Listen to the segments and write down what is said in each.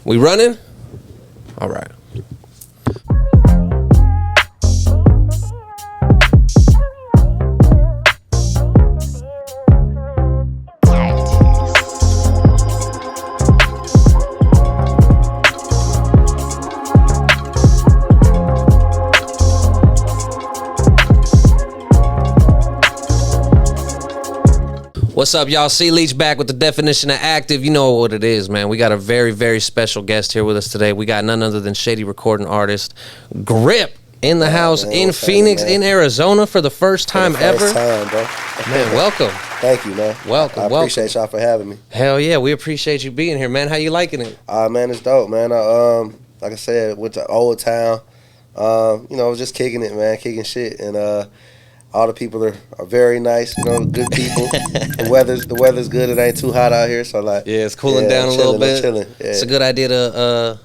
We running? All right. What's up, y'all? C Leach back with the definition of active. You know what it is, man. We got a very, very special guest here with us today. We got none other than Shady recording artist Grip in the house, man, in Phoenix, in Arizona for the first time ever. First time, bro. Man, welcome. Thank you, man. Welcome. I appreciate y'all for having me. Hell yeah, we appreciate you being here, man. How you liking it? Man, it's dope, man. Like I said, went to Old Town. Just kicking it, man, kicking shit, and all the people are very nice, good people. The weather's good. It ain't too hot out here, so like it's cooling down a little bit. Chilling. Yeah. It's a good idea to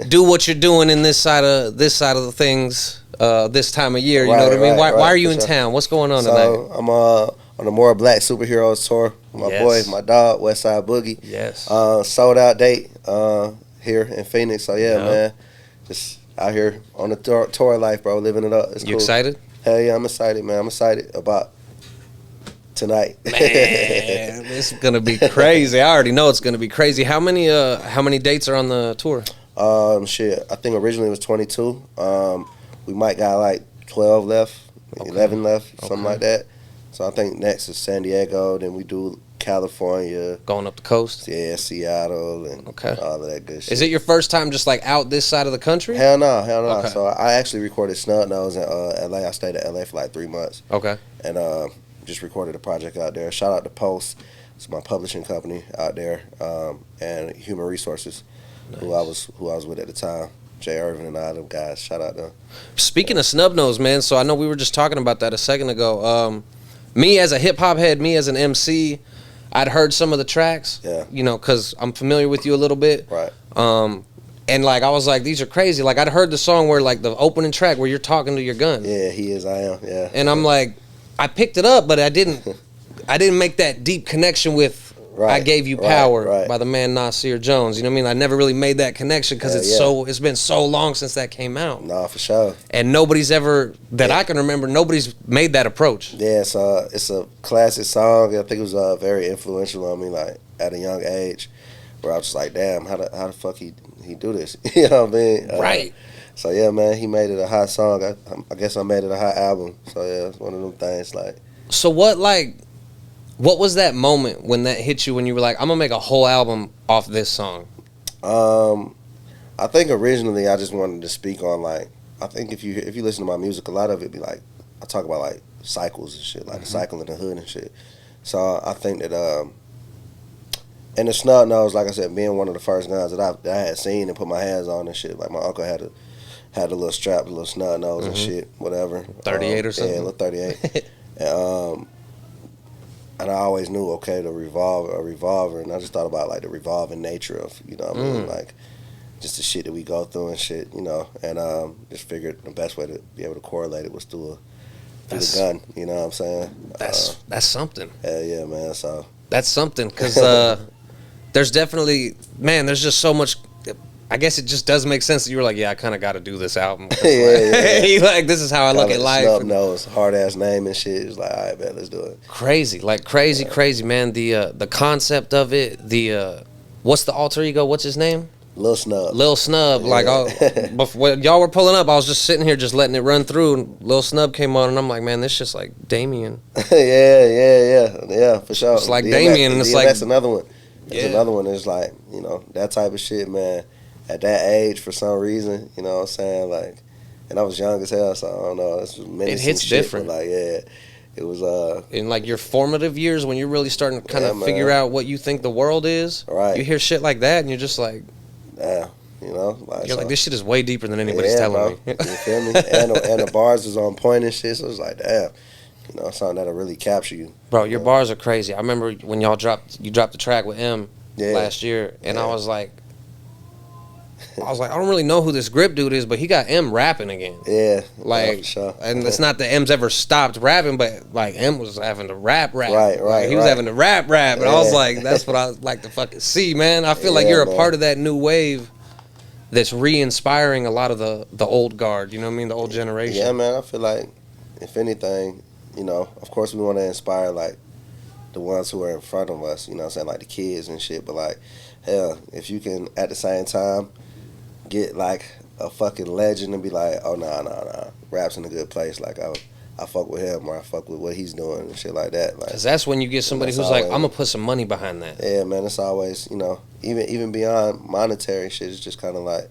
do what you're doing in this side of the things this time of year. You know what I mean? Why are you in town? What's going on tonight? I'm on the More Black Superheroes tour. My boy, my dog, Westside Boogie. Yes. Sold out date here in Phoenix. So man, just out here on the tour life, bro, living it up. It's You cool. excited? Hell yeah, I'm excited, man. I'm excited about tonight. Man, it's gonna be crazy. I already know it's gonna be crazy. How many dates are on the tour? I think originally it was 22. We might got like 12 left, 11 left, something like that. So I think next is San Diego. Then we do California, going up the coast. Yeah, Seattle, and all of that good shit. Is it your first time just like out this side of the country? Hell no. Okay. So I actually recorded Snub Nose in LA. I stayed in LA for like 3 months. Okay. And just recorded a project out there. Shout out to Post. It's my publishing company out there, and Human Resources, who I was with at the time. Jay Irvin and all them guys. Shout out to them. Speaking of Snub Nose, man. So I know we were just talking about that a second ago. Me as a hip hop head, me as an MC, I'd heard some of the tracks, because I'm familiar with you a little bit. Right. And like I was like, these are crazy. Like I'd heard the song where like the opening track where you're talking to your gun. Yeah, he is. I am. Yeah. And I'm like, I picked it up, but I didn't make that deep connection with I Gave You Power by the man Nasir Jones. You know what I mean? I never really made that connection because it's been so long since that came out. Nah, for sure. And nobody's ever I can remember. Nobody's made that approach. Yeah, it's a classic song. I think it was very influential on me, like at a young age, where I was just like, damn, how the fuck he do this? You know what I mean? Right. So yeah, man, he made it a hot song. I guess I made it a hot album. So yeah, it's one of them things. Like, so what was that moment when that hit you when you were like, I'm gonna make a whole album off this song? I think originally I just wanted to speak on like, I think if you listen to my music, a lot of it be like, I talk about like cycles and shit, like the cycle in the hood and shit. So I think that and the Snub Nose, like I said, being one of the first guns that I had seen and put my hands on and shit. Like my uncle had a little strap, a little Snub Nose and shit, whatever. 38 or something. Yeah, a little 38. And I always knew, the revolver, and I just thought about like the revolving nature of, you know what I mean, like just the shit that we go through and shit, and just figured the best way to be able to correlate it was through the gun, you know what I'm saying? That's something. Hell yeah, man. So that's something, because there's definitely, man, there's just so much. I guess it just does make sense that you were like, I kind of got to do this album. Yeah. Like, this is how I look at life. Snub Nose, hard ass name and shit. It's like, all right, man, let's do it. Crazy, man. The concept of it. What's the alter ego? What's his name? Lil Snub. Yeah. Like, before y'all were pulling up, I was just sitting here, just letting it run through, and Lil Snub came on, and I'm like, man, this just like Damien. yeah, for sure. It's like Damien, and it's like that's another one. There's another one. It's like, that type of shit, man. At that age, for some reason, you know what I'm saying? Like, and I was young as hell, so I don't know. It hits different. But like, it was in like your formative years when you're really starting to kind of figure out what you think the world is. Right. You hear shit like that, and you're just like, like, you're like, this shit is way deeper than anybody's telling me. You feel me? And the bars was on point and shit, so it was like, damn, something that'll really capture you. Bro, your bars are crazy. I remember when you dropped the track with M last year, and I was like, I was like, I don't really know who this Grip dude is, but he got M rapping again. Yeah, like, for sure. And it's not that M's ever stopped rapping, but like M was having to rap. Right. Like, he was having to rap, and I was like, that's what I like to fucking see, man. I feel like you're a part of that new wave that's re-inspiring a lot of the old guard. You know what I mean? The old generation. Yeah, man. I feel like, if anything, you know, of course we want to inspire like the ones who are in front of us. You know what I'm saying? Like the kids and shit. But like, hell, if you can at the same time get like a fucking legend and be like, oh nah, rap's in a good place. Like I fuck with him, or I fuck with what he's doing and shit like that. Like, 'cause that's when you get somebody who's always, like, I'm gonna put some money behind that. Yeah, man. It's always, you know, even beyond monetary shit. It's just kind of like,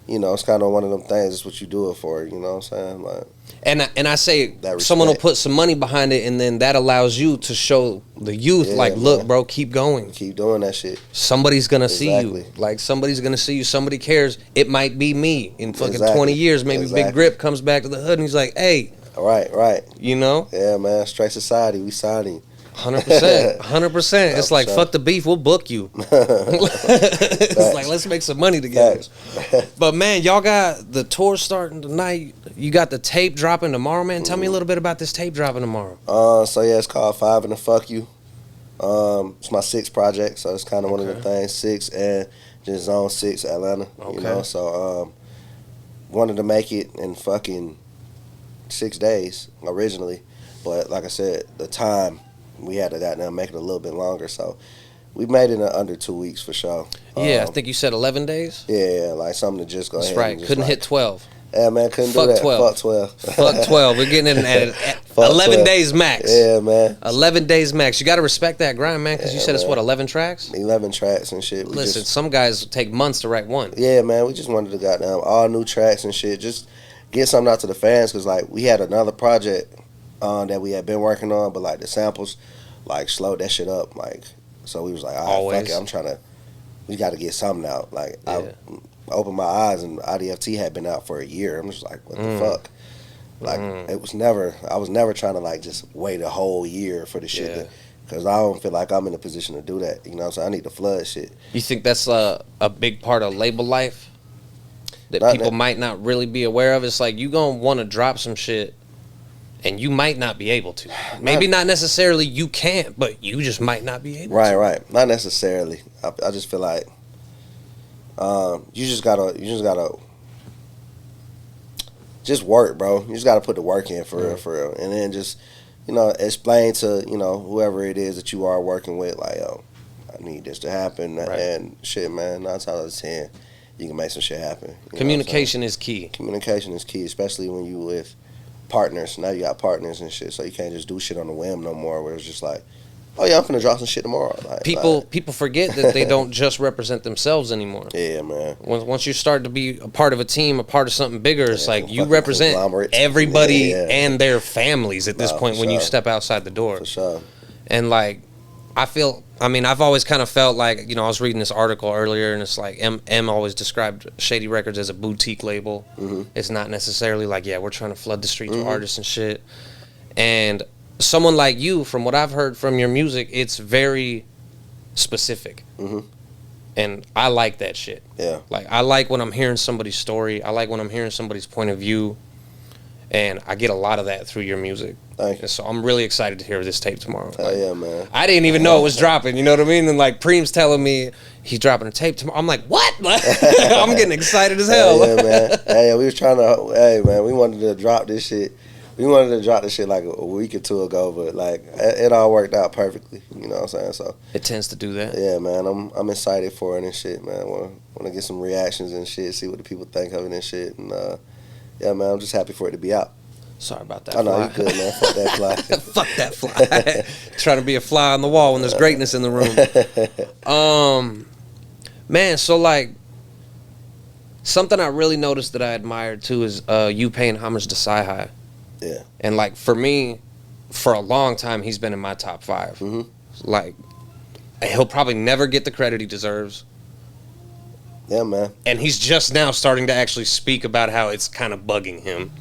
you know, it's kind of one of them things. It's what you do it for. You know what I'm saying? Like, and I say someone will put some money behind it, and then that allows you to show the youth, like, look, bro, keep going, keep doing that shit. Somebody's gonna see you. Like, somebody's gonna see you. Somebody cares. It might be me in fucking 20 years. Maybe Big Grip comes back to the hood and he's like, hey. Right. You know? Yeah, man. Straight society. We signing. 100%. 100%. It's like, fuck the beef. We'll book you. It's like, let's make some money together. But, man, y'all got the tour starting tonight. You got the tape dropping tomorrow, man. Tell me a little bit about this tape dropping tomorrow. So, yeah, it's called 5 and the Fuck You. It's my 6th project, so it's kind of one of the things. 6 and just Zone 6 Atlanta. You know, so wanted to make it in fucking 6 days originally. But like I said, the time, we had to goddamn make it a little bit longer, so we made it in under 2 weeks for sure. Yeah, I think you said 11 days? Yeah, like something to just go ahead. That's right. Couldn't hit 12. Yeah, man, couldn't do that. 12. Fuck 12. Fuck 12. We're getting in at 11 12. days max. Yeah, man. 11 days max. You got to respect that grind, man, because you said it's what, 11 tracks? 11 tracks and shit. Listen, some guys take months to write one. Yeah, man, we just wanted to goddamn all new tracks and shit. Just get something out to the fans, because like we had another project that we had been working on, but like the samples like slowed that shit up. Like, so we was like, all right, fuck it, we got to get something out. Like, I opened my eyes and IDFT had been out for a year. I'm just like, what the fuck? Like, I was never trying to like just wait a whole year for the shit, because I don't feel like I'm in a position to do that. You know what I'm saying? I need to flood shit. You think that's a big part of label life that people might not really be aware of? It's like, you gonna want to drop some shit and you might not be able to. Maybe not necessarily you can't, but you just might not be able to. Right. Not necessarily. I just feel like you just gotta just work, bro. You just gotta put the work in for real. And then just, you know, explain to, you know, whoever it is that you are working with, like, yo, I need this to happen. And shit, man, 9 times out of 10, you can make some shit happen. Communication is key. Communication is key, especially when you with partners. Now you got partners and shit, so you can't just do shit on the whim no more, where it's just like, oh yeah, I'm finna drop some shit tomorrow. Like, people forget that they don't just represent themselves anymore. Yeah, man. Once you start to be a part of a team, a part of something bigger, it's like you represent everybody and their families at this point when you step outside the door. For sure. And like, I've always kind of felt like, you know, I was reading this article earlier, and it's like M always described Shady Records as a boutique label. It's not necessarily like, yeah, we're trying to flood the streets with artists and shit. And someone like you, from what I've heard from your music, it's very specific. And I like that shit. Yeah. Like, I like when I'm hearing somebody's story. I like when I'm hearing somebody's point of view. And I get a lot of that through your music. Thank you. And so I'm really excited to hear this tape tomorrow. Hell yeah, man. I didn't even know it was dropping, you know what I mean? And like, Preem's telling me he's dropping a tape tomorrow. I'm like, what? I'm getting excited as hell. Yeah, man. Hey, we was trying to, hey, man, we wanted to drop this shit. We wanted to drop this shit like a week or two ago, but like, it all worked out perfectly. You know what I'm saying? So it tends to do that. Yeah, man. I'm excited for it and shit, man. Want to get some reactions and shit, see what the people think of it and shit. And yeah, man, I'm just happy for it to be out. Sorry about that. I know, you good, man. Fuck that fly. Fuck that fly. Trying to be a fly on the wall when there's greatness in the room. Man, so like, something I really noticed that I admired too is you paying homage to Sci-Hi. Yeah. And like, for me, for a long time, he's been in my top 5. Like, he'll probably never get the credit he deserves. Yeah, man. And he's just now starting to actually speak about how it's kind of bugging him.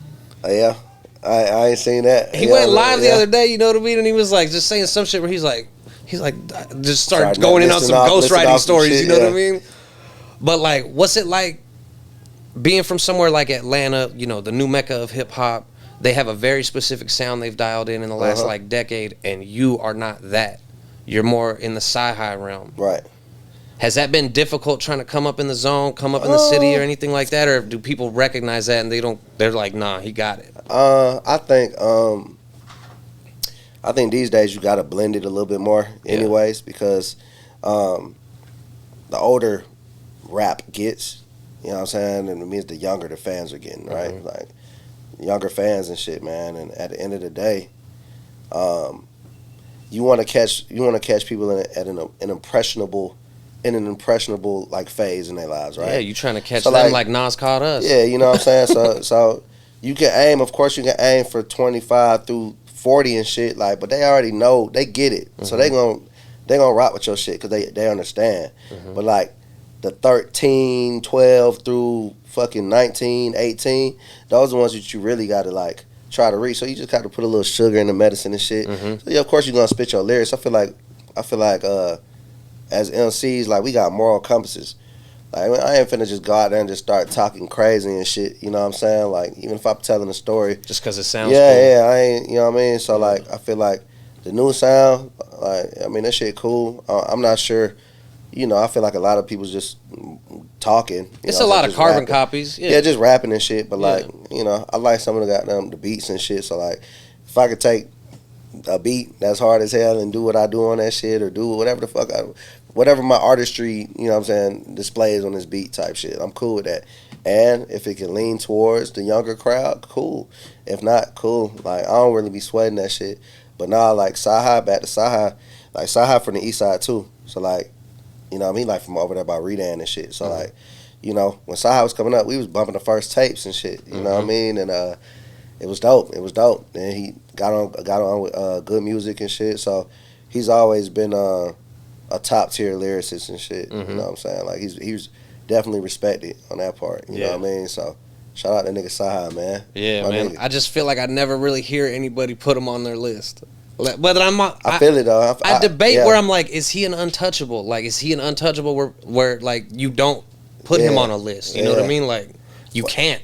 Yeah. I ain't seen that. He went live the other day, you know what I mean? And he was like, just saying some shit where he's like, just started going in on some ghostwriting stories, you know what I mean? But like, what's it like being from somewhere like Atlanta? You know, the new mecca of hip hop. They have a very specific sound they've dialed in the last like decade, and you are not that. You're more in the sci-hi realm. Right. Has that been difficult trying to come up in the zone, come up in the city or anything like that? Or do people recognize that and they're like, nah, he got it? I think these days you got to blend it a little bit more anyways, because the older rap gets, you know what I'm saying, and it means the younger the fans are getting, right? Mm-hmm. Like younger fans and shit, man. And at the end of the day, you want to catch people at an impressionable like phase in their lives, right? Yeah, you trying to catch them like Nas caught us. Yeah, you know what I'm saying? So you can aim, of course you can aim for 25 through 40 and shit, like, but they already know, they get it. So they gonna rock with your shit because they understand. But like the 13, 12 through fucking 19, 18, those are the ones that you really gotta like try to reach. So you just gotta put a little sugar in the medicine and shit. So yeah, of course you're gonna spit your lyrics. I feel like as MCs, like, we got moral compasses. Like, I ain't finna just go out there and just start talking crazy and shit, you know what I'm saying? Like, even if I'm telling a story. Just because it sounds cool. Yeah, I ain't, you know what I mean? So, like, I feel like the new sound, like, I mean, that shit cool. I'm not sure, you know, I feel like a lot of people's just talking. It's a lot of carbon copies. Yeah, just rapping and shit. But, like, you know, I like some of the beats and shit. So, like, if I could take a beat that's hard as hell and do what I do on that shit, or do whatever the fuck whatever my artistry, you know what I'm saying, displays on this beat type shit, I'm cool with that. And if it can lean towards the younger crowd, cool. If not, cool. Like, I don't really be sweating that shit. But nah, like, Sci-Hi, back to Sci-Hi, like, Sci-Hi from the east side too. So, like, you know what I mean, like, from over there by Redan and shit. So, like, you know, when Sci-Hi was coming up, we was bumping the first tapes and shit, you know what I mean? And it was dope. And he got on with good music and shit. So he's always been a top tier lyricist and shit. You know what I'm saying? Like, he was definitely respected on that part. You know what I mean? So shout out to nigga Sci-Hi, man. Yeah, my man. Nigga. I just feel like I never really hear anybody put him on their list. Whether I feel it though. I debate where I'm like, is he an untouchable? Like, is he an untouchable where like you don't put him on a list? You know what I mean? Like, you can't.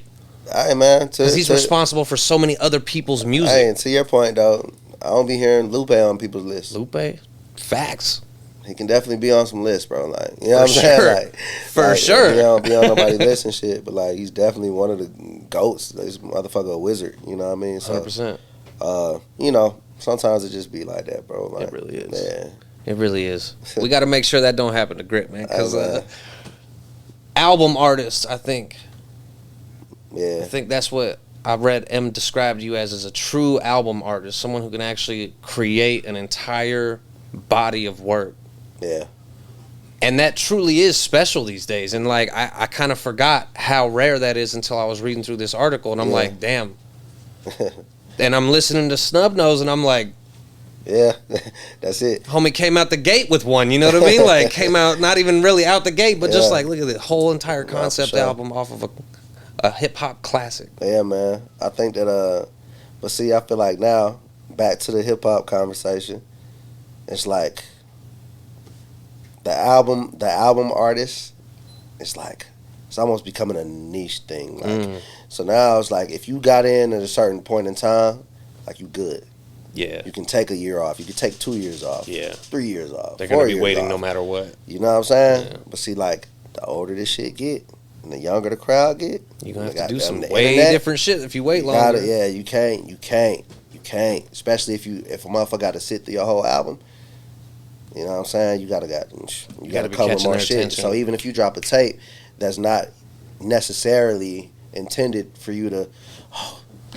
Hey, man, because he's responsible for so many other people's music. Hey, and to your point though, I don't be hearing Lupe on people's lists. Lupe, facts. He can definitely be on some lists, bro. Like, you know what I'm saying? Like, for sure. He don't be on nobody's list and shit, but like, he's definitely one of the goats. This motherfucker a wizard. You know what I mean? So, 100%. You know, sometimes it just be like that, bro. Like, it really is. Yeah. It really is. We got to make sure that don't happen to Grip, man. Because album artists, I think. Yeah. I think that's what I read M described you as a true album artist, someone who can actually create an entire body of work. Yeah. And that truly is special these days. And like, I kind of forgot how rare that is until I was reading through this article, and I'm like, damn. And I'm listening to Snub Nose, and I'm like, yeah, that's it. Homie came out the gate with one, you know what I mean? Like, came out not even really out the gate, but just like, look at the whole entire concept album off of a hip-hop classic. Yeah, man. I think that, but see, I feel like now, back to the hip-hop conversation, it's like, the album artist, it's like, it's almost becoming a niche thing. Like, so now it's like, if you got in at a certain point in time, like, you good. Yeah. You can take a year off. You can take 2 years off. Yeah. 3 years off. They're going to be waiting no matter what. You know what I'm saying? Yeah. But see, like, the older this shit get, and the younger the crowd get, you're going to have to do some way different shit if you wait longer. Yeah, you can't. Especially if a motherfucker got to sit through your whole album. You know what I'm saying? You gotta cover more shit. Attention. So even if you drop a tape that's not necessarily intended for you to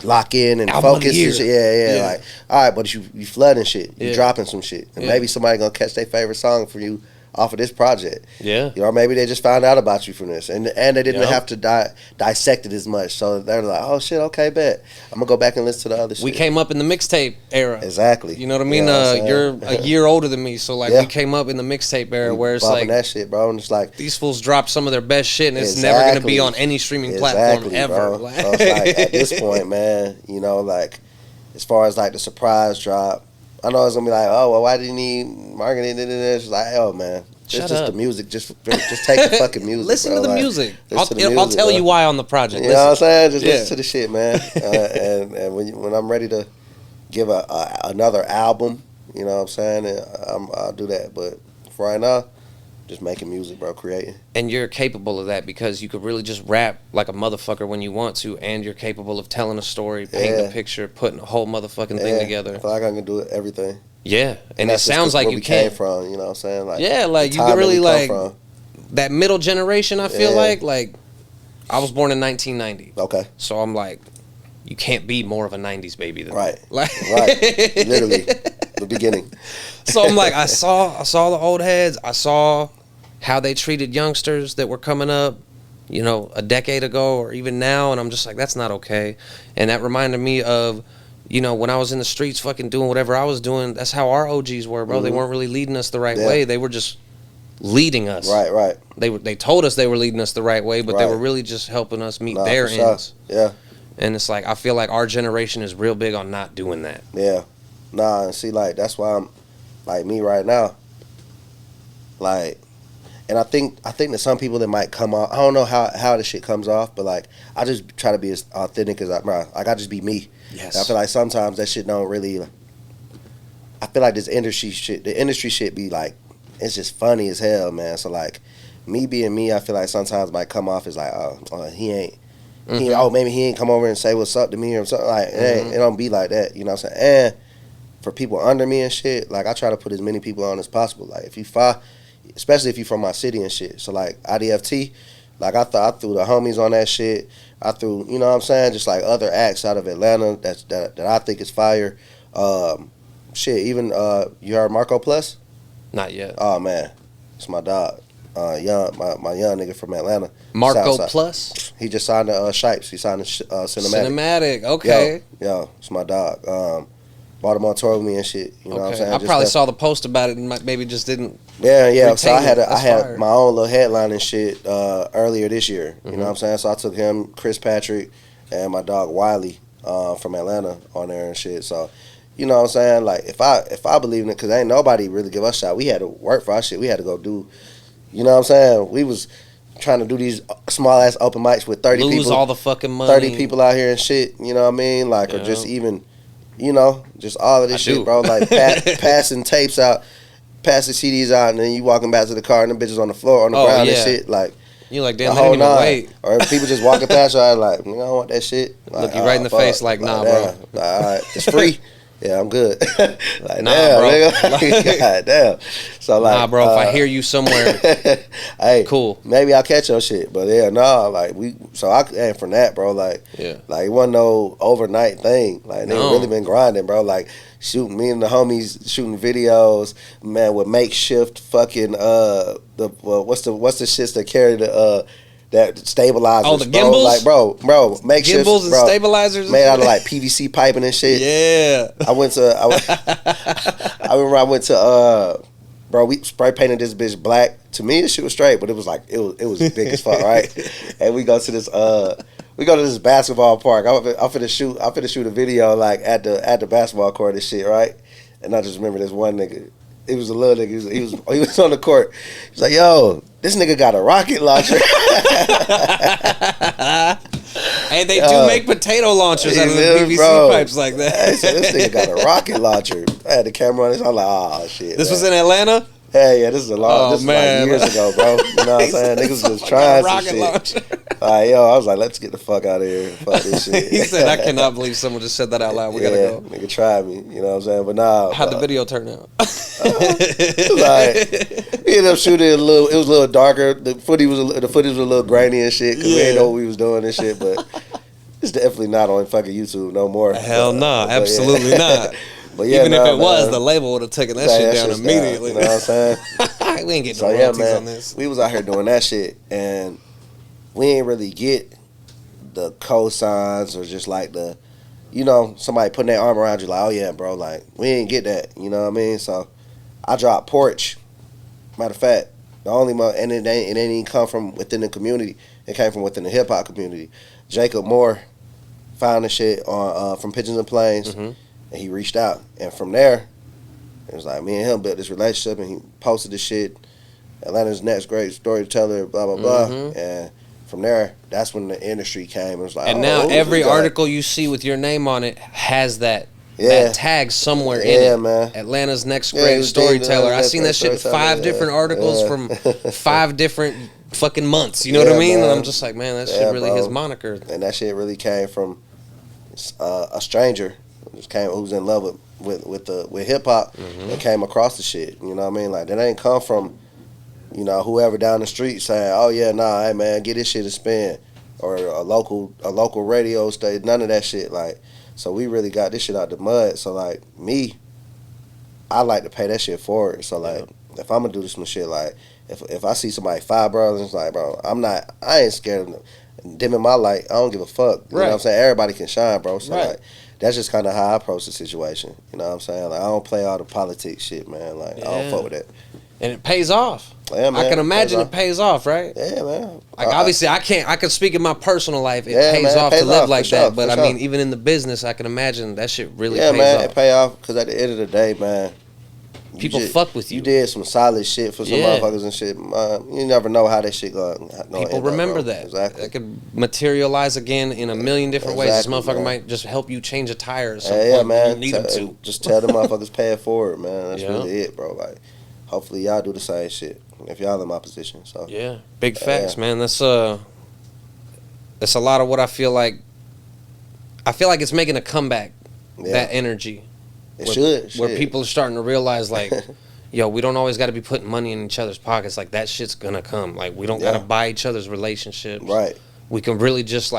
lock in and album focus and shit. Yeah. Like, all right, but you flooding shit. You dropping some shit. And maybe somebody gonna catch their favorite song for you off of this project. Yeah. You know, maybe they just found out about you from this. And they didn't have to dissect it as much. So they're like, oh shit, okay, bet. I'm gonna go back and listen to the other shit. We came up in the mixtape era. Exactly. You know what I mean? You're a year older than me, so like we came up in the mixtape era where it's like that shit, bro. And it's like these fools drop some of their best shit and it's never gonna be on any streaming platform ever. Bro. So it's like at this point, man, you know, like as far as like the surprise drop, I know it's gonna be like, oh well, why didn't he market it? It's like, oh man, It's just the music. Just take the fucking music. Listen bro. to the Like, music. listen to the music, I'll tell bro. you why on the project. You know what I'm saying? Just Yeah. listen to the shit, man. And when I'm ready to give another album, you know what I'm saying? I'll do that. But for right now, just making music, bro, creating. And you're capable of that because you could really just rap like a motherfucker when you want to, and you're capable of telling a story, painting a picture, putting a whole motherfucking thing together. I feel like I can do everything. Yeah, and it sounds like you came from, you know what I'm saying? Like, yeah, like you can really like that middle generation. I feel like I was born in 1990. Okay, so I'm like, you can't be more of a 90s baby than right. Like, right, literally the beginning. So I'm like, I saw the old heads. I saw how they treated youngsters that were coming up, you know, a decade ago or even now, and I'm just like, that's not okay. And that reminded me of, you know, when I was in the streets fucking doing whatever I was doing, that's how our OGs were, bro. They weren't really leading us the right way. They were just leading us. Right. They told us they were leading us the right way, but they were really just helping us meet their ends. Yeah. And it's like, I feel like our generation is real big on not doing that. Yeah. Nah, and see, like, that's why I'm, like, me right now, like, and I think that some people that might come off, I don't know how this shit comes off, but, like, I just try to be as authentic as I just be me. Yes. And I feel like sometimes that shit don't really, I feel like the industry shit be, like, it's just funny as hell, man. So, like, me being me, I feel like sometimes might come off as, like, he ain't, maybe he ain't come over and say what's up to me or something. Like, it don't be like that, you know what I'm saying? And for people under me and shit, like, I try to put as many people on as possible. Like, especially if you from my city and shit. So, like, IDFT, like, I threw the homies on that shit. I threw, you know what I'm saying, just, like, other acts out of Atlanta that I think is fire. Shit, even, you heard Marco Plus? Not yet. Oh, man. It's my dog. My young nigga from Atlanta. Marco Plus? He just signed to Shipes. He signed to Cinematic. Cinematic, okay. Yo, it's my dog. Bought him on tour with me and shit. You know what I'm saying? I probably saw the post about it and maybe just didn't. Yeah. So I had my own little headline and shit earlier this year. You know what I'm saying? So I took him, Chris Patrick, and my dog Wiley from Atlanta on there and shit. So, you know what I'm saying? Like, if I believe in it, because ain't nobody really give us a shot. We had to work for our shit. We had to go do, you know what I'm saying? We was trying to do these small ass open mics with 30 people. Lose all the fucking money. 30 people out here and shit. You know what I mean? Like, or just even, you know, just all of this shit, bro. Like, passing tapes out, passing CDs out, and then you walking back to the car and the bitches on the floor, on the ground and shit. Like, you like, damn, they didn't even wait. Or people just walking past you, I like, I don't want that shit. Like, look you right in the face like, nah, bro. Like, all right, it's free. Yeah, I'm good. Like, nah, damn, bro. Nigga. God damn. So, like, nah, bro, if I hear you somewhere, hey, cool. Maybe I'll catch your shit. But yeah, like, and from that, bro, like, like, it wasn't no overnight thing. Like, they really been grinding, bro. Like, me and the homies shooting videos, man, with makeshift fucking what's the shits that carry the that stabilizers. Oh, the gimbals? Bro. Like, bro, makeshift gimbals and stabilizers made out of like PVC piping and shit. Yeah. I remember I went to bro, we spray painted this bitch black. To me, this shit was straight, but it was like it was big as fuck, right? And we go to this basketball park. I'm finna shoot a video like at the basketball court and shit, right? And I just remember this one nigga. He was a little nigga. He was on the court. He's like, yo, this nigga got a rocket launcher. Hey, they do make potato launchers out of the PVC pipes like that. Hey, so this nigga got a rocket launcher. I had the camera on this. I'm like, oh shit. This was in Atlanta? Yeah, this is this is like years ago, bro. You know what I'm saying? Niggas was trying some shit. Launcher. I was like, let's get the fuck out of here. Fuck this shit. He said, I cannot believe someone just said that out loud. We gotta go. Nigga tried me. You know what I'm saying? But nah. How'd the video turn out? Like, we ended up shooting it was a little darker. The footage was a little grainy and shit, because we didn't know what we was doing and shit, but it's definitely not on fucking YouTube no more. Hell no, absolutely not. But yeah, even if it was, the label would have taken that shit down immediately. You know what I'm saying? We ain't getting no royalties on this. We was out here doing that shit, and we ain't really get the cosigns or just like the, you know, somebody putting their arm around you like, oh yeah, bro, like, we ain't get that. You know what I mean? So I dropped Porch. Matter of fact, the only and it ain't even come from within the community. It came from within the hip hop community. Jacob Moore found the shit on from Pigeons and Planes. And he reached out, and from there, it was like me and him built this relationship, and he posted the shit. Atlanta's next great storyteller, blah blah Mm-hmm. blah, and from there, that's when the industry came. It was like, And oh, now who's every this guy? article you see with your name on it has that Yeah. tag somewhere in Yeah, it. man. Atlanta's next Yeah, great he was deemed storyteller. I Atlanta's seen that next shit in great storyteller, 5 different articles yeah. from 5 different fucking months. You know what I Yeah, mean? And man. I'm just like, man, that shit Yeah, really bro. his moniker. And that shit really came from a stranger who's in love with hip hop Mm-hmm. and came across the shit. You know what I mean? Like that ain't come from whoever down the street saying, "Oh yeah, nah, hey man, get this shit a spin," or a local radio station. None of that shit. Like, so we really got this shit out the mud. So like me, I like to pay that shit forward. So like, if I'm gonna do some shit, like if I see somebody Five Brothers, it's like, bro, I ain't scared of them. Dimming my light, I don't give a fuck. You know what I'm saying? Everybody can shine, bro. So like, that's just kind of how I approach the situation. You know what I'm saying? Like, I don't play all the politics shit, man. Like, I don't fuck with that. And it pays off. Yeah, man, I can imagine it pays off, right? Yeah, man. Like obviously, I can speak in my personal life. It Yeah, pays man, it off pays to live off, like for that. sure, But for I sure. mean, even in the business, I can imagine that shit really Yeah, pays man, off. it pay off because at the end of the day, man, People fuck with you. You did some solid shit for some motherfuckers and shit. You never know how that shit going. People remember that. Exactly. That could materialize again in a million different ways. This motherfucker man. might just help you change a tire or something. Yeah, man. You need him to. Just tell the motherfuckers pay it forward, man. That's Yeah. really it, bro. Like, hopefully y'all do the same shit if y'all in my position. So Yeah, big facts, man. That's a lot of what I feel like. I feel like it's making a comeback. Yeah. That energy. Where people are starting to realize, like, yo, we don't always got to be putting money in each other's pockets. Like, that shit's gonna come. Like, we don't gotta buy each other's relationships. Right. We can really just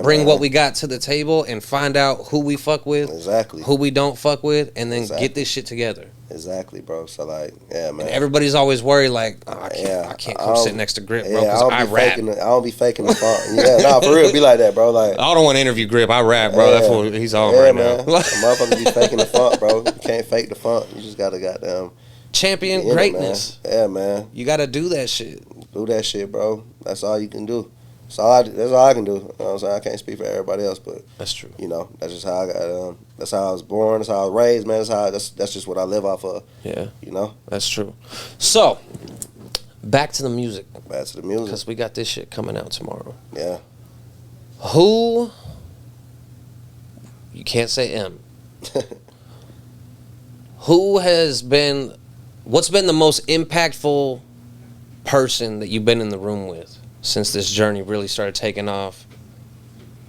bring what we got to the table and find out who we fuck with, exactly, who we don't fuck with, and then get this shit together. Exactly, bro. So like, yeah, man. And everybody's always worried, like, oh, I can't come sit next to Grip, bro, because I rap. I don't be faking the funk. Yeah, nah, for real, be like that, bro. Like, I don't want to interview Grip. I rap, bro. That's what he's on right man. now. The motherfucker be faking the funk, bro. You can't fake the funk. You just gotta goddamn champion greatness. Yeah, man. You gotta do that shit. Do that shit, bro. That's all you can do. That's all I can do. You know what I'm saying? I can't speak for everybody else, but that's true. You know, that's just how I got. That's how I was born. That's how I was raised, man. That's just what I live off of. Yeah, you know, that's true. So, back to the music. Back to the music, because we got this shit coming out tomorrow. Yeah. Who? You can't say M. Who has been? What's been the most impactful person that you've been in the room with since this journey really started taking off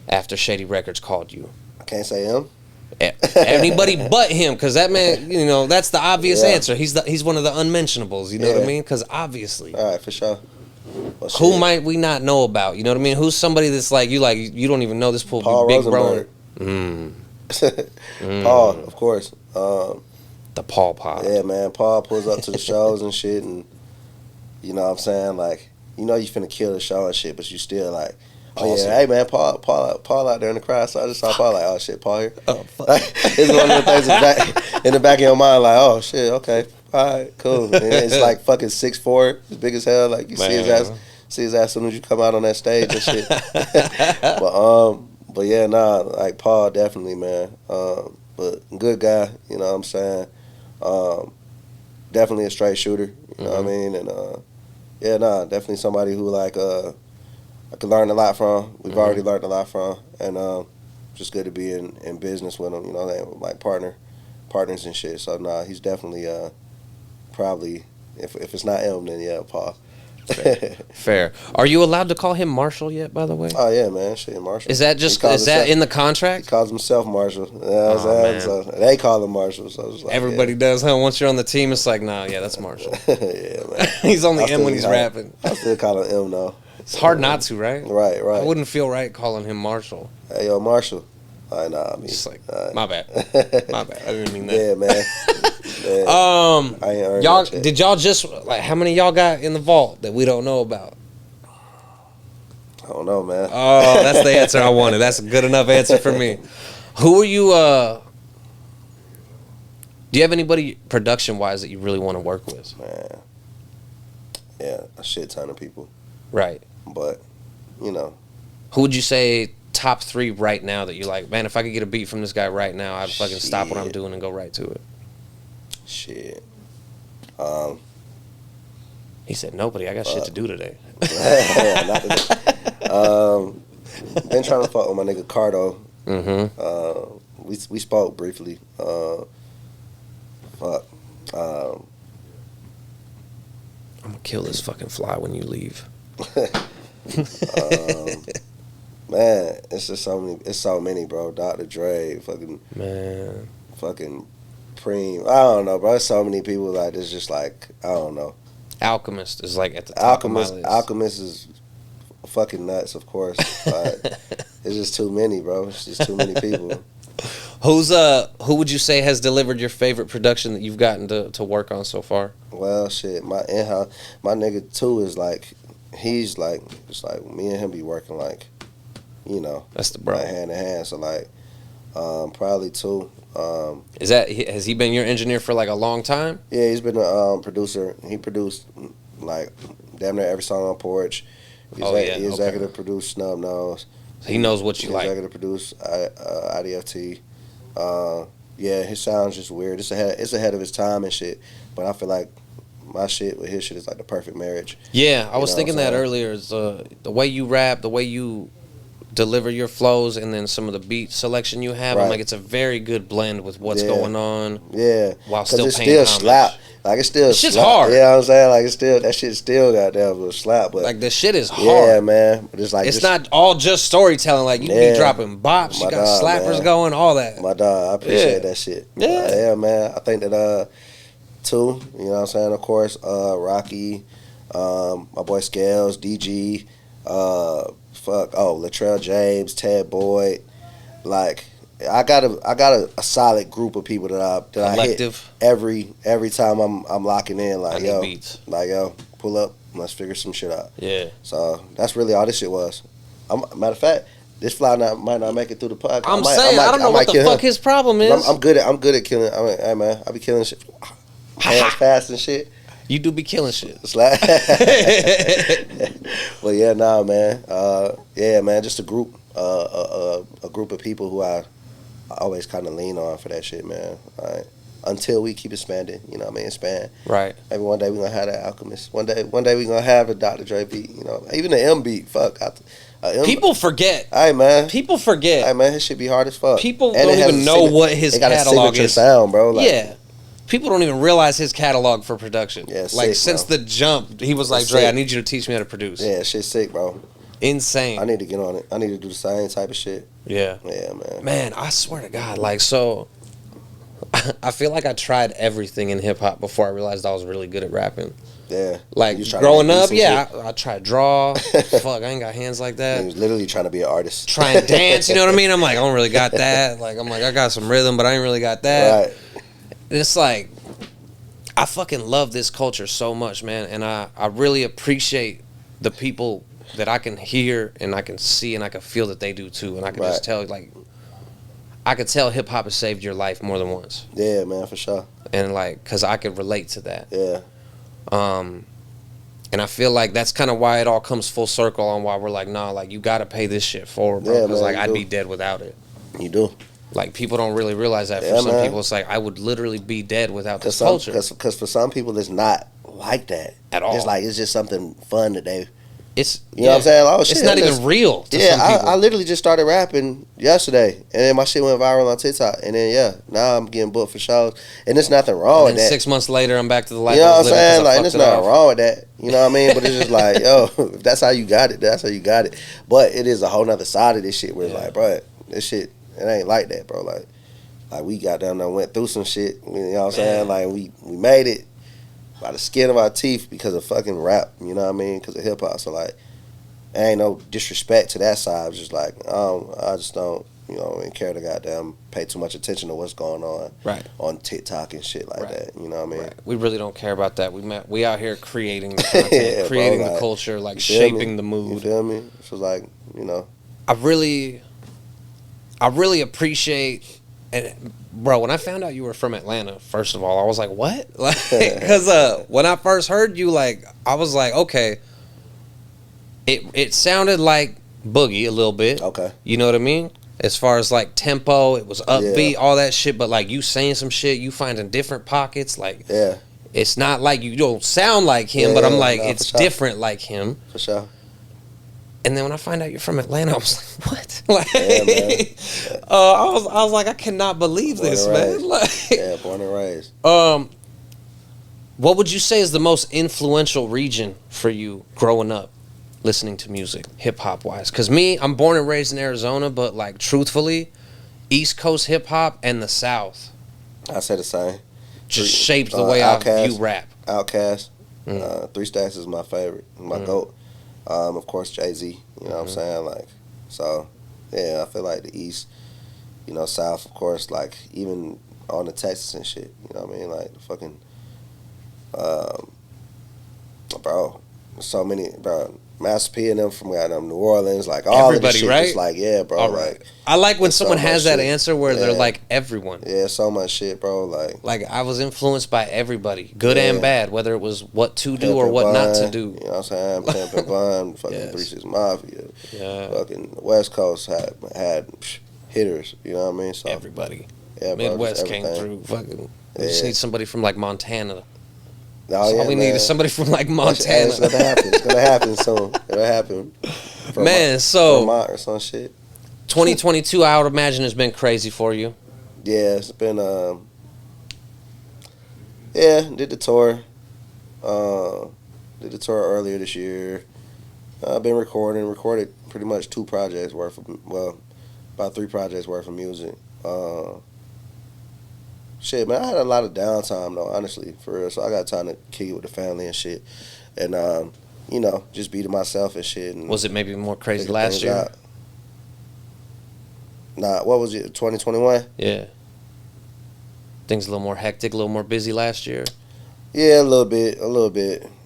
after Shady Records called you? I can't say him. Anybody but him, because that man, you know, that's the obvious answer. He's one of the unmentionables, you know what I mean? Because obviously. All right, for sure. Well, who might we not know about? You know what I mean? Who's somebody that's you don't even know this Paul big Rosenberg. Paul, of course. The Paul Pod. Yeah, man. Paul pulls up to the shows and shit, and you know what I'm saying? Like, you know you finna kill the show and shit, but you still like, oh yeah, hey man, Paul out there in the crowd. So I just saw Paul like, oh shit, Paul here. Oh fuck. It's one of the things in the back of your mind, like, oh shit, okay, all right, cool. And it's like fucking 6'4", as big as hell. Like you see his ass as soon as you come out on that stage and shit. But yeah, nah, like Paul definitely, man. But good guy, you know what I'm saying. Definitely a straight shooter, you know what I mean, and yeah, nah, definitely somebody who like I could learn a lot from. We've already learned a lot from, and just good to be in business with him. You know, they like partners and shit. So nah, he's definitely probably if it's not him, then yeah, Paul. Fair. Are you allowed to call him Marshall yet? By the way. Oh yeah, man. Shit, Marshall. Is that in the contract? He calls himself Marshall. You know what I'm saying? So they call him Marshall. So it's like, everybody does, huh? Once you're on the team, it's like, nah, yeah, that's Marshall. Yeah, man. He's only M when he's rapping. I still call him M though. It's hard not to, right? Right. I wouldn't feel right calling him Marshall. Hey, yo, Marshall. I mean, just like, my bad. My bad. I didn't mean that. Yeah, man. Yeah. I ain't earned y'all, did y'all just, like, how many of y'all got in the vault that we don't know about? I don't know, man. Oh, that's the answer I wanted. That's a good enough answer for me. Who are you, do you have anybody production-wise that you really want to work with? Man. Yeah, a shit ton of people. Right. But, you know. Who would you say top 3 right now that you like, man, if I could get a beat from this guy right now, I'd fucking stop what I'm doing and go right to it? Shit. He said, "Nobody. I got shit to do today." Not today. Been trying to fuck with my nigga Cardo. We spoke briefly. Fuck. I'm gonna kill this fucking fly when you leave. Man, it's just so many. It's so many, bro. Dr. Dre, fucking Preem. I don't know, bro. It's so many people like it's just like I don't know. Alchemist is like at the top of my list. Alchemist is fucking nuts, of course. But it's just too many, bro. It's just too many people. Who would you say has delivered your favorite production that you've gotten to work on so far? Well, shit, my nigga too is like, he's like, it's like me and him be working like, you know, that's the bro, like hand in hand. So like, probably two. Has he been your engineer for like a long time? Yeah, he's been a producer. He produced like damn near every song on Porch. He executive produced Snub Nose. He knows what you like. Executive produced IDFT. Yeah, his sound's just weird. It's ahead of his time and shit. But I feel like my shit with his shit is like the perfect marriage. Yeah, I was thinking that earlier. Is the way you rap, the way you deliver your flows, and then some of the beat selection you have. Right. I'm like, it's a very good blend with what's going on. Yeah, while still it's paying still homage. slap. Like it's still shit's slap. hard. Yeah, you know what I'm saying, like it's still that shit still goddamn a slap. But like the shit is hard. Yeah, man. But it's like it's not all just storytelling. Like you be dropping bops, you got slappers going, all that. My dog, I appreciate that shit. Yeah, yeah, man. I think that two. You know what I'm saying? Of course, Rocky, my boy Scales, DG, Latrell James, Ted Boyd, like. I got a solid group of people that I hit every time I'm locking in like yo pull up, let's figure some shit out. Yeah. So that's really all this shit was. Matter of fact, this fly might not make it through the podcast. I don't know what the fuck his problem is. I'm good at killing. Hey man, I be killing shit fast and shit. You do be killing shit. Well, yeah, nah, man. Yeah, man, just a group of people who I always kind of lean on for that shit, man. Right. Until we keep expanding, you know what I mean? Expand. Right. Maybe one day we're going to have that Alchemist. One day we're going to have a Dr. Dre beat, you know. Even the M beat, fuck. People forget. Hey, man. People forget. Hey, man, his shit be hard as fuck. People don't even know what his catalog is. Sound, bro. Like, yeah. People don't even realize his catalog for production. Yeah, like, sick, since the jump, he was like, Dre, I need you to teach me how to produce. Yeah, shit's sick, bro. Insane. I need to get on it. I need to do the same type of shit. Yeah. Yeah, man. Man, I swear to God, like, so I feel like I tried everything in hip hop before I realized I was really good at rapping. Yeah. Like growing up, I tried draw. Fuck, I ain't got hands like that. He was literally trying to be an artist. Try and dance, you know what I mean? I'm like, I don't really got that. Like, I'm like, I got some rhythm, but I ain't really got that. Right. It's like, I fucking love this culture so much, man. And I really appreciate the people that I can hear and I can see and I can feel that they do too. And I can just tell, like, I could tell hip hop has saved your life more than once. Yeah, man, for sure. And like, cause I could relate to that. Yeah. And I feel like that's kind of why it all comes full circle on why we're like, nah, like you gotta pay this shit forward, bro. Cause like I'd be dead without it. You do. Like people don't really realize that. For some people, it's like I would literally be dead without this culture. Because for some people, it's not like that at all. It's like it's just something fun that they. It's you know what I'm saying? Oh shit, it's not even real. To some people. I literally just started rapping yesterday, and then my shit went viral on TikTok, and then now I'm getting booked for shows, and there's nothing wrong with that. 6 months later, I'm back to the life. You know what I'm saying? Like, there's nothing wrong with that. You know what I mean? But it's just like, yo, if that's how you got it, that's how you got it. But it is a whole nother side of this shit where it's like, bro, this shit, it ain't like that, bro. Like we got down there and went through some shit. You know what I'm saying? Like we made it by the skin of our teeth because of fucking rap. You know what I mean? Because of hip hop. So like. Ain't no disrespect to that side. It's just like, I just don't, care to goddamn pay too much attention to what's going on on TikTok and shit like that. You know what I mean? Right. We really don't care about that. We out here creating the content, creating the culture, like shaping the mood. You feel me? So like, I really appreciate, and bro, when I found out you were from Atlanta, first of all, I was like, what? Like, because when I first heard you, like, I was like, okay. It sounded like Boogie a little bit. Okay. You know what I mean? As far as like tempo, it was upbeat, all that shit. But like you saying some shit, you finding different pockets. Like it's not like you don't sound like him, but I'm like, it's different like him. For sure. And then when I find out you're from Atlanta, I was like, what? Like, Yeah, man. I was like, I cannot believe this, man. Like, yeah, born and raised. What would you say is the most influential region for you growing up, listening to music, hip hop wise? Because me, I'm born and raised in Arizona, but like truthfully, East Coast hip hop and the South. I say the same. Just shaped the way I view rap. Outkast. 3 Stacks is my favorite, my GOAT. Of course, Jay-Z, you know what I'm saying? Like, so, yeah, I feel like the East, you know, South, of course, like, even on the Texas and shit, you know what I mean? Like, fucking, bro, so many, bro, Master P and them from New Orleans, like, all everybody, of this shit, right? just like, yeah, bro, like. I like when someone has that shit. answer where they're like, everyone. Yeah, so much shit, bro, like I was influenced by everybody, good and bad, whether it was what to do or what not to do. You know what I'm saying? Pimp and Bun, fucking 3 6 Mafia. Yeah. Fucking West Coast had hitters, you know what I mean? So Everybody. Yeah, bro, Midwest came through. Fucking, we just need somebody from like Montana. All we need is somebody from like Montana. It's gonna happen. It's gonna happen soon. It'll happen. Man, so Vermont or some shit. 2022, I would imagine, has been crazy for you. Yeah, it's been did the tour. Did the tour earlier this year. I've been recorded pretty much 2 projects worth of, well, about 3 projects worth of music. Shit, man, I had a lot of downtime though, honestly, for real. So I got time to kick it with the family and shit, and you know, just be to myself and shit. And was it maybe more crazy last year? Out. Nah, what was it? 2021? Yeah. Things a little more hectic, a little more busy last year. Yeah, a little bit.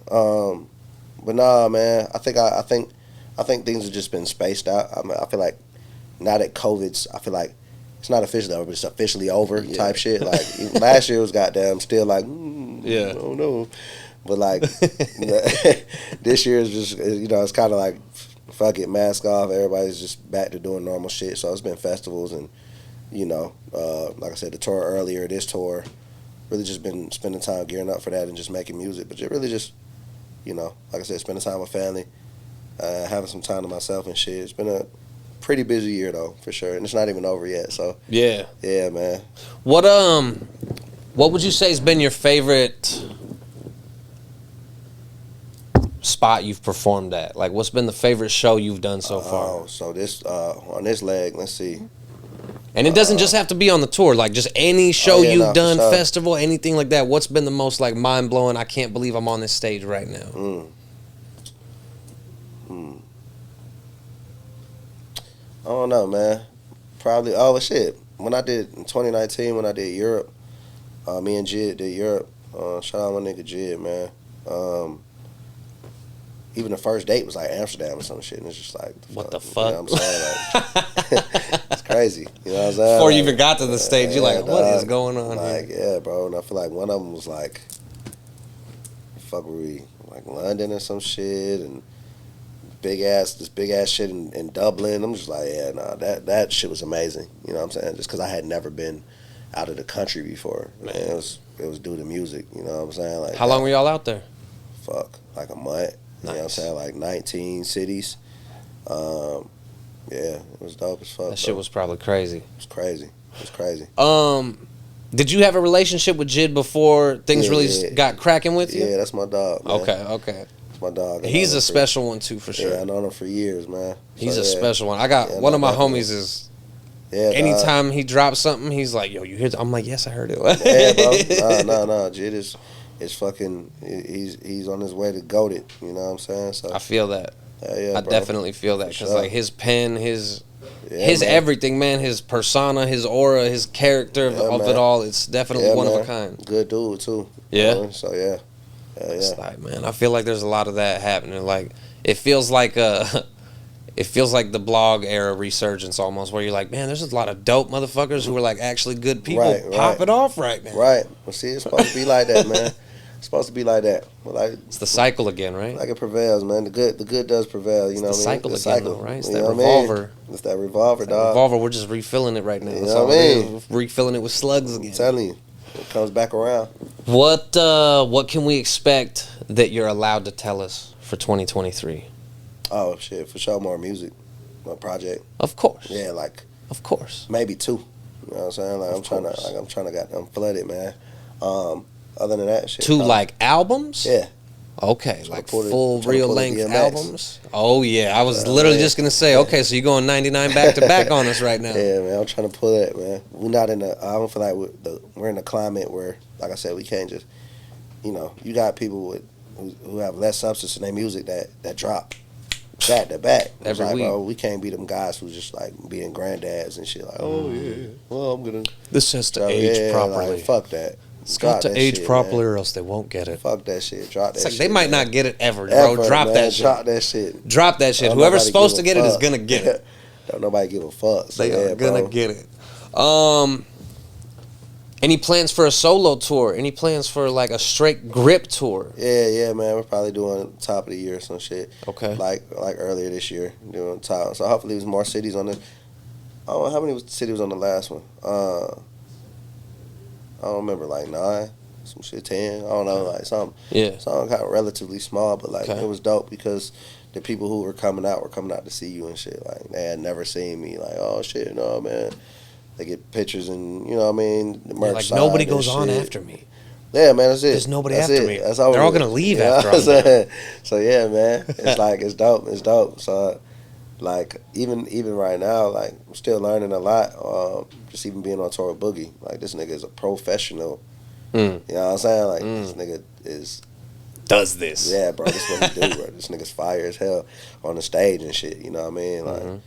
But nah, man, I think things have just been spaced out. I mean, I feel like now that COVID's, I feel like it's not officially over, but it's officially over type shit. Like last year was goddamn still like, I don't know. But like this year is just, you know, it's kind of like, fuck it, mask off. Everybody's just back to doing normal shit. So it's been festivals and, you know, like I said, the tour earlier, this tour, really just been spending time gearing up for that and just making music. But really just, you know, like I said, spending time with family, having some time to myself and shit. It's been a pretty busy year though, for sure, and it's not even over yet. So yeah, man. What would you say has been your favorite spot you've performed at? Like, what's been the favorite show you've done so far? So this on this leg, let's see. And it doesn't just have to be on the tour, like just any show you've done, festival, anything like that. What's been the most like mind blowing? I can't believe I'm on this stage right now. I don't know, man. Probably. Shit. When I did in 2019, when I did Europe, me and Jid did Europe. Shout out my nigga Jid, man. Even the first date was like Amsterdam or some shit, and it's just like, what the fuck? You know what I'm saying? Like, it's crazy. You know what I'm saying? Before you even got to the stage, you're like, what is going on here? Like, yeah, bro. And I feel like one of them was like, fuck, were we like London or some shit, and this big ass shit in Dublin. I'm just like, yeah, nah, that shit was amazing. You know what I'm saying? Just because I had never been out of the country before. Man, it was due to music. You know what I'm saying? Like, how long were y'all out there? Fuck, like a month. Nice. You know what I'm saying? Like 19 cities. Yeah, it was dope as fuck. That shit was probably crazy. It was crazy. Did you have a relationship with Jid before things got cracking with you? Yeah, that's my dog, man. Okay. That's my dog. He's a special one too, for sure. Yeah, I known him for years, man. He's a special one. I got one of my homies is. Yeah. Anytime he drops something, he's like, "Yo, you hear?" I'm like, "Yes, I heard it." Yeah, bro. No. Jid is fucking. He's on his way to goat it. You know what I'm saying? So I feel that. Yeah, I definitely feel that because like his pen, his everything, man, his persona, his aura, his character of it all, it's definitely one of a kind. Good dude too. Yeah. You know? So yeah. It's like, man, I feel like there's a lot of that happening. Like it feels like the blog era resurgence almost, where you're like, man, there's a lot of dope motherfuckers who are like actually good people popping off right now. Right. Well, see, it's supposed to be like that, man. It's supposed to be like that. Like, it's the cycle again, right? Like it prevails, man. The good does prevail. You know what I mean? The cycle again, though, right? It's that revolver. It's that revolver, dog. Revolver. We're just refilling it right now. You know what I mean? Refilling it with slugs again. I'm telling you. comes back around. What can we expect that you're allowed to tell us for 2023? Oh shit, for sure, more music, more project. Of course. Yeah, like Of course. maybe 2. You know what I'm saying? Like I'm trying to get them flooded, man. Other than that, shit. 2 like albums? Yeah. Okay, Tryna like pull it- full tryna real pull the length DMX. albums. Oh yeah, I was literally man. just gonna say. Okay, so you're going 99 back to back on us right now. Yeah, man. I'm trying to pull that, man. We're not in the. I don't feel like we're in a climate where, like I said, we can't just. You know, you got people who have less substance in their music that drop back to back. It's Every like, week. bro, we can't be them guys who just like being granddads and shit. Like, oh yeah, well I'm gonna. This has to drop- age yeah, properly. Like, fuck that. It's Drop got to that age shit, properly, man. or else they won't get it. Fuck that shit. Drop that It's like shit. they might man. not get it ever, bro. Drop man. that shit. Drop that shit. Drop that shit. Don't Whoever's nobody supposed to give get a it is fuck. gonna get it. Don't nobody give a fuck. So They yeah, are gonna bro. get it. Any plans for a solo tour? Any plans for like a straight grip tour? Yeah, man. We're probably doing top of the year or some shit. Okay. Like earlier this year, doing top. So hopefully there's more cities on the. I don't know how many cities was on the last one. I don't remember, like 9, some shit, 10. I don't know, like something. Yeah. Something kind of relatively small, but like Okay. it was dope because the people who were coming out to see you and shit. Like they had never seen me. Like, oh shit, no man. They get pictures and you know what I mean. The merch Like side nobody and goes on shit. after me. Yeah, man, that's it. There's nobody That's after it. me. That's all. They're all with. gonna leave You know after what I'm done. saying? So yeah, man, it's like it's dope. It's dope. So like even right now, like I'm still learning a lot. Just even being on tour with Boogie, like this nigga is a professional. Mm. You know what I'm saying? Like this nigga is. Does this? Yeah, bro, this is what he do, bro. This nigga's fire as hell on the stage and shit. You know what I mean? Like.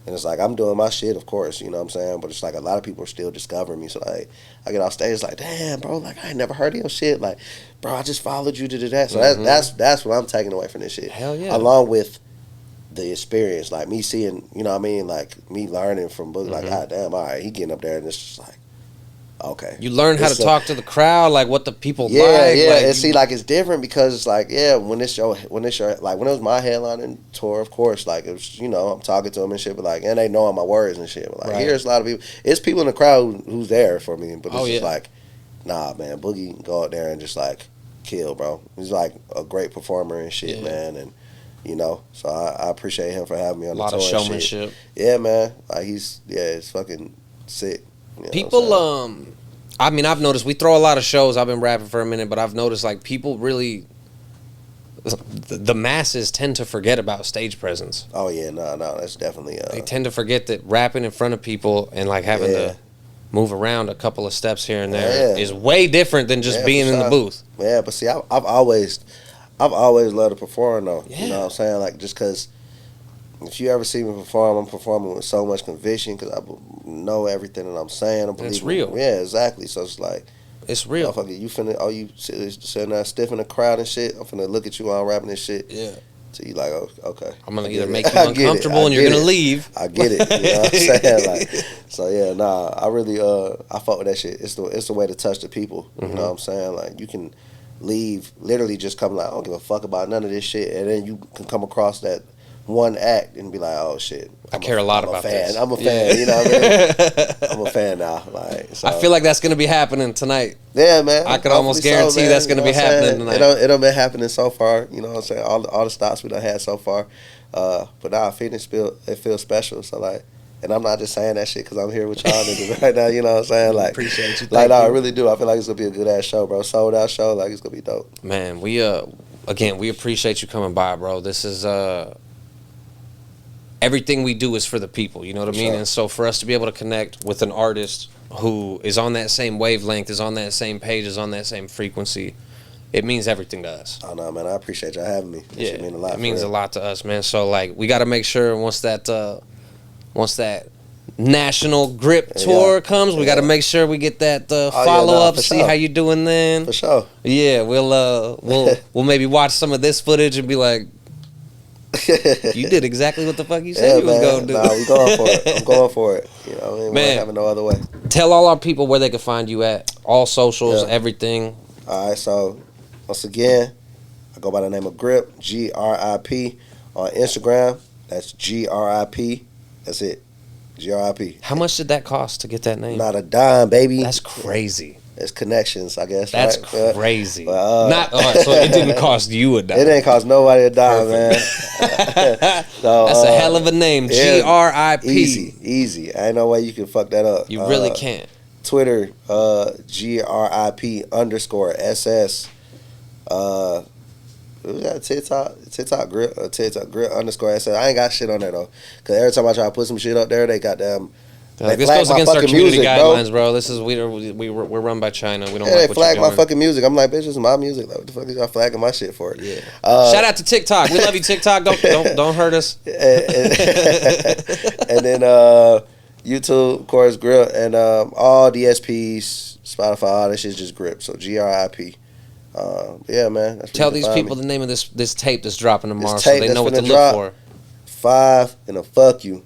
And it's like I'm doing my shit, of course, you know what I'm saying? But it's like a lot of people are still discovering me. So like I get off stage like, damn, bro, like I ain't never heard of your shit. Like, bro, I just followed you to do that. So that's what I'm taking away from this shit. Hell yeah. Along with the experience, like me seeing, you know what I mean, like me learning from Boogie, like, god damn, all right, he getting up there and it's just like, okay. You learn how to talk to the crowd, like what the people like. Yeah, like, and see, like it's different because it's like, yeah, when it's your, like when it was my headlining tour, of course, like it was, you know, I'm talking to them and shit, but like, and they knowing my words and shit, but like, Right. here's a lot of people, it's people in the crowd who's there for me, but it's Oh, just yeah. like, nah, man, Boogie can go out there and just like kill, bro. He's like a great performer and shit, Yeah. man, and you know, so I appreciate him for having me on a lot the of tour and showmanship. shit. Yeah, man, like it's fucking sick. You know what I'm People, saying? I mean, I've noticed we throw a lot of shows. I've been rapping for a minute, but I've noticed like people really, the masses tend to forget about stage presence. Oh yeah, no, that's definitely They tend to forget that rapping in front of people and like having Yeah. to move around a couple of steps here and there Yeah. is way different than just Yeah, being for in the sure. booth. Yeah, but see, I've always loved to perform though. Yeah. You know what I'm saying? Like just because if you ever see me perform, I'm performing with so much conviction because I know everything that I'm saying. I believe It's real. Yeah, exactly. So it's like, It's real. motherfucker, you sitting there stiff in the crowd and shit. I'm finna look at you while I'm rapping this shit. Yeah. So you like, oh, okay. I'm gonna I either get make it. you I get it. uncomfortable I and you're get gonna it. leave. I get it. You know what I'm saying? Like, so yeah, nah. I really I fuck with that shit. It's the way to touch the people. You know what I'm saying? Like you can leave literally just come like I don't give a fuck about none of this shit, and then you can come across that one act and be like, oh shit, I care a lot I'm about a fan. this. I'm a fan. You know what I mean? I'm a fan now. Like, so. I feel like that's gonna be happening tonight. Yeah, man. I could almost Hopefully guarantee man. that's gonna You know be what I'm happening saying? tonight. It done been happening so far. You know what I'm saying? All the stops we done had so far. But now it feels special. So like, and I'm not just saying that shit because I'm here with y'all niggas right now. You know what I'm saying? Like, Appreciate you. Like, Thank no, I you. really do. I feel like it's gonna be a good ass show, bro. Sold out show. Like, it's gonna be dope. Man, we again, we appreciate you coming by, bro. This is everything we do is for the people, you know what I mean? Sure. And so for us to be able to connect with an artist who is on that same wavelength, is on that same page, is on that same frequency, it means everything to us. Oh no, man. I appreciate y'all having me. That Yeah, shit mean a lot. it for means a real. lot to us, man. So like, we got to make sure once that national grip tour comes, we got to make sure we get that follow up, for see sure. how you doing then. For sure. Yeah, we'll maybe watch some of this footage and be like, you did exactly what the fuck you said you was gonna do. Nah, we going for it. I'm going for it. You know what I mean? We Man. ain't having no other way. Tell all our people where they can find you at, all socials, Yeah. everything. All right, so once again, I go by the name of Grip, GRIP, on Instagram. That's GRIP. That's it. GRIP. How much did that cost to get that name? Not a dime, baby. That's crazy. It's connections, I guess. That's right? crazy. But, So it didn't cost you a dime. It didn't cost nobody a dime, man. So, that's a hell of a name. GRIP. Easy. Ain't no way you can fuck that up. You really can't. Twitter, GRIP_SS. We got TikTok grip _SS. I ain't got shit on there though, cause every time I try to put some shit up there, they got them. This goes against our community guidelines, bro. This is we're run by China. We don't like they what flag you're doing. my fucking music. I'm like, bitch, this is my music. Like, what the fuck is y'all flagging my shit for? Yeah. Shout out to TikTok. We love you, TikTok. Don't hurt us. And then YouTube, of course, Grip, and all DSPs, Spotify, all that shit's just Grip. So GRIP. Yeah, man. That's Tell these people the name of this tape that's dropping tomorrow, this so they know what to look for. 5 and a fuck you,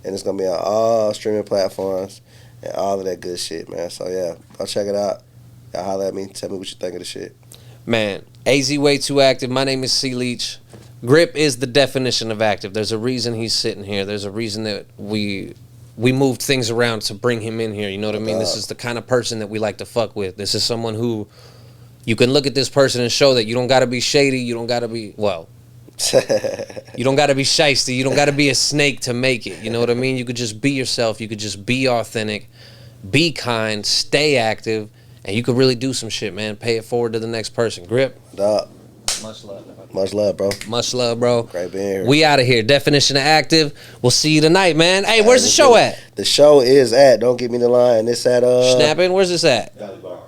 and it's gonna be on all streaming platforms and all of that good shit, man. So yeah, go check it out. Y'all holler at me. Tell me what you think of the shit. Man, AZ way too active. My name is C Leach. Grip is the definition of active. There's a reason he's sitting here. There's a reason that we moved things around to bring him in here. You know what I mean? This is the kind of person that we like to fuck with. This is someone who you can look at this person and show that you don't got to be shady. You don't got to be, well, you don't got to be shiesty. You don't got to be a snake to make it. You know what I mean? You could just be yourself. You could just be authentic, be kind, stay active, and you could really do some shit, man. Pay it forward to the next person. Grip. Dog. Much love. Much love, bro. Much love, bro. Great being here. We out of here. Definition of active. We'll see you tonight, man. Hey, where's the show at? The show is at, don't get me the line, it's at Snapping. Where's this at?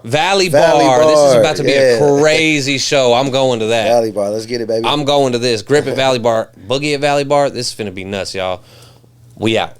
Valley Bar. Bar. This is about to be a crazy show. I'm going to that. Valley Bar. Let's get it, baby. I'm going to this. Grip at Valley Bar. Boogie at Valley Bar. This is finna be nuts, y'all. We out.